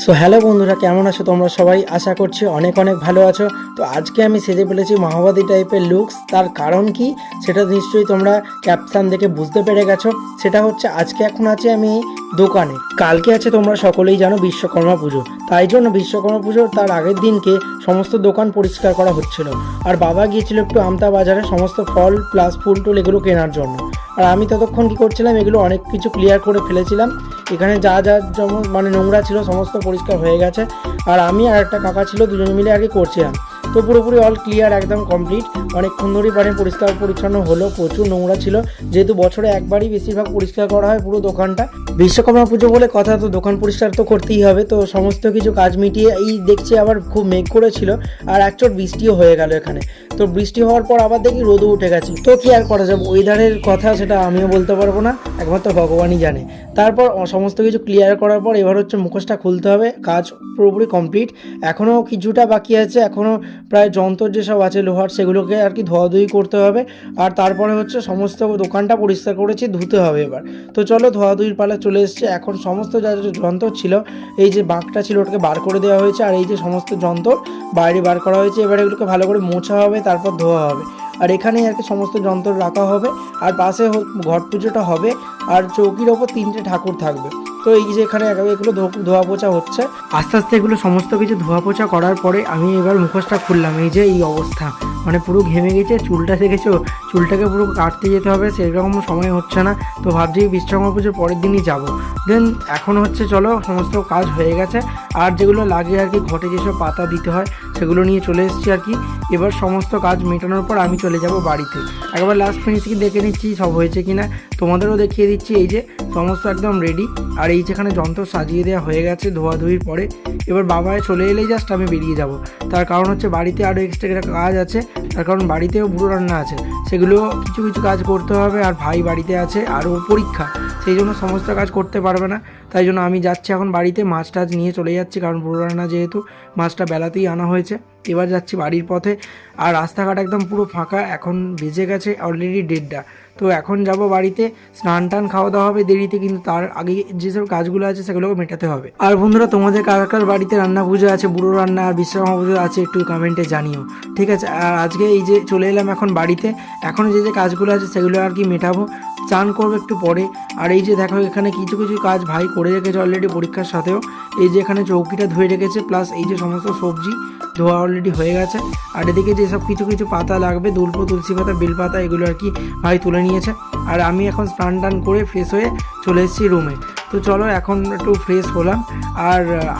So hello বন্ধুরা, কেমন আছো তোমরা সবাই? আশা করছি অনেক অনেক ভালো আছো। তো আজকে আমি সেজে ফেলেছি মাওবাদী টাইপের লুকস। তার কারণ কি সেটা নিশ্চয়ই তোমরা ক্যাপশন দেখে বুঝতে পেরে গেছো। সেটা হচ্ছে আজকে এখন আছি আমি দোকানে, কালকে আছে তোমরা সকলেই জানো বিশ্বকর্মা পুজো। তাই জন্য বিশ্বকর্মা পুজোর তার আগের দিনকে সমস্ত দোকান পরিষ্কার করা হচ্ছিল। আর বাবা গিয়েছিল একটু আমতা বাজারে সমস্ত ফল প্লাস ফুল টুল এগুলো কেনার জন্য। আর আমি ততক্ষণ কী করছিলাম, এগুলো অনেক কিছু ক্লিয়ার করে ফেলেছিলাম। এখানে যা যা যেমন নোংরা ছিল সমস্ত পরিষ্কার হয়ে গেছে। আর আমি আর একটা কাকা ছিল, দুজনে মিলে আর কি করছিলাম। তো পুরোপুরি অল ক্লিয়ার, একদম কমপ্লিট। অনেকক্ষণ ধরেই পরিষ্কার পরিচ্ছন্ন হলো। প্রচুর নোংরা ছিল, যেহেতু বছরে একবারই বেশিরভাগ পরিষ্কার করা হয় পুরো দোকানটা। বিশ্বকর্মা পুজো বলে কথা, তো দোকান পরিষ্কার তো করতেই হবে। তো সমস্ত কিছু কাজ মিটিয়ে এই দেখছি আবার খুব মেঘ করেছিল আর একচোট বৃষ্টিও হয়ে গেল এখানে। তো বৃষ্টি হওয়ার পর আবার দেখি রোদও উঠে গেছে। তো কি আর করা যাবে, ওয়েদারের কথা সেটা আমিও বলতে পারবো না, একমাত্র ভগবানই জানে। তারপর সমস্ত কিছু ক্লিয়ার করার পর এবার হচ্ছে মুখোশটা খুলতে হবে। কাজ পুরোপুরি কমপ্লিট, এখনও কিছুটা বাকি আছে। এখনও প্রায় যন্ত্র যেসব আছে লোহার সেগুলোকে আর কি ধোয়াধুয়ি করতে হবে। আর তারপরে হচ্ছে সমস্ত দোকানটা পরিষ্কার করেছি, ধুতে হবে এবার। তো চলো ধোয়াধুয়ির পালা চলে এসছে। এখন সমস্ত যা যন্ত্র ছিল, এই যে বাঁকটা ছিল ওটাকে বার করে দেওয়া হয়েছে, আর এই যে সমস্ত যন্ত্র বাইরে বার করা হয়েছে। এবার এগুলোকে ভালো করে মোছা হবে, তারপর ধোয়া হবে। আর এখানেই আর কি সমস্ত যন্ত্র রাখা হবে। আর পাশে ঘট পুজোটা হবে, আর চৌকির ওপর 3টে ঠাকুর থাকবে। তো এই যে এখানে এগুলো ধোয়া পোছা হচ্ছে। আস্তে আস্তে এগুলো সমস্ত কিছু ধোয়া পোছা করার পরে আমি এবার মুখোশটা খুললাম। এই যে এই অবস্থা, মানে পুরো ঘেমে গেছে। চুলটা দেখেছো, চুলটাকে পুরো কাটতে যেতে হবে, সেরকম সময় হচ্ছে না। তো ভাবছি বিশ্বকর্মা পুজোর পরের দিনই যাব। দেন এখন হচ্ছে চলো সমস্ত কাজ হয়ে গেছে। আর যেগুলো লাগে আর কি ঘটে যেসব পাতা দিতে হয় সেগুলো নিয়ে চলে এসেছি আর কি। এবার সমস্ত কাজ মেটানোর পর আমি চলে যাব বাড়িতে। একবার লাস্ট ফিনিশিং দেখে নিচ্ছি সব হয়েছে কিনা, তোমাদেরও দেখিয়ে দিচ্ছি। এই যে সমস্ত একদম রেডি। আর এই যেখানে যন্ত্র সাজিয়ে দেওয়া হয়ে গেছে ধোয়াধুয়ির পরে। এবার বাবায় চলে এলেই জাস্ট আমি বেরিয়ে যাব। তার কারণ হচ্ছে বাড়িতে আরও এক্সট্রা কাজ আছে। তার কারণ বাড়িতেও বুড়ো রান্না আছে, সেগুলো কিছু কিছু কাজ করতে হবে। আর ভাই বাড়িতে আছে, আরও পরীক্ষা, সেই জন্য সমস্ত কাজ করতে পারবে না। তাই জন্য আমি যাচ্ছি এখন বাড়িতে, মাছ টাছ নিয়ে চলে যাচ্ছি। কারণ বুড়ো রান্না যেহেতু মাছটা বেলাতেই আনা হয়েছে। এবার যাচ্ছি বাড়ির পথে। আর রাস্তাঘাট একদম পুরো ফাঁকা, এখন বেজে গেছে অলরেডি 1:30। তো এখন যাব বাড়িতে, স্নান টান খাওয়া দাওয়া হবে দেরিতে, কিন্তু তার আগে যেসব কাজগুলো আছে সেগুলোকে মেটাতে হবে। আর বন্ধুরা, তোমাদের কার কার বাড়িতে রান্না পুজো আছে, বুড়ো রান্না আর বিশ্বকর্মা পুজো আছে, একটু কমেন্টে জানিও, ঠিক আছে? আর আজকে এই যে চলে এলাম এখন বাড়িতে, এখন যে কাজগুলো আছে সেগুলো আর কি মেটাবো। চান করবো একটু পরে। আর এই যে দেখো এখানে কিছু কিছু কাজ ভাই করে রেখেছে অলরেডি পরীক্ষার সাথেও। এই যে এখানে চৌকিটা ধুয়ে রেখেছে, প্লাস এই যে সমস্ত সবজি ধোয়া অলরেডি হয়ে গেছে। আর এদিকে যে সব কিছু কিছু পাতা লাগবে, দুল্প, তুলসী পাতা, বেল পাতা, এগুলো আর কি ভাই তুলে নিয়েছে। আর আমি এখন স্নান টান করে ফ্রেশ হয়ে চলে এসেছি রুমে। তো চলো এখন একটু ফ্রেশ হলাম। আর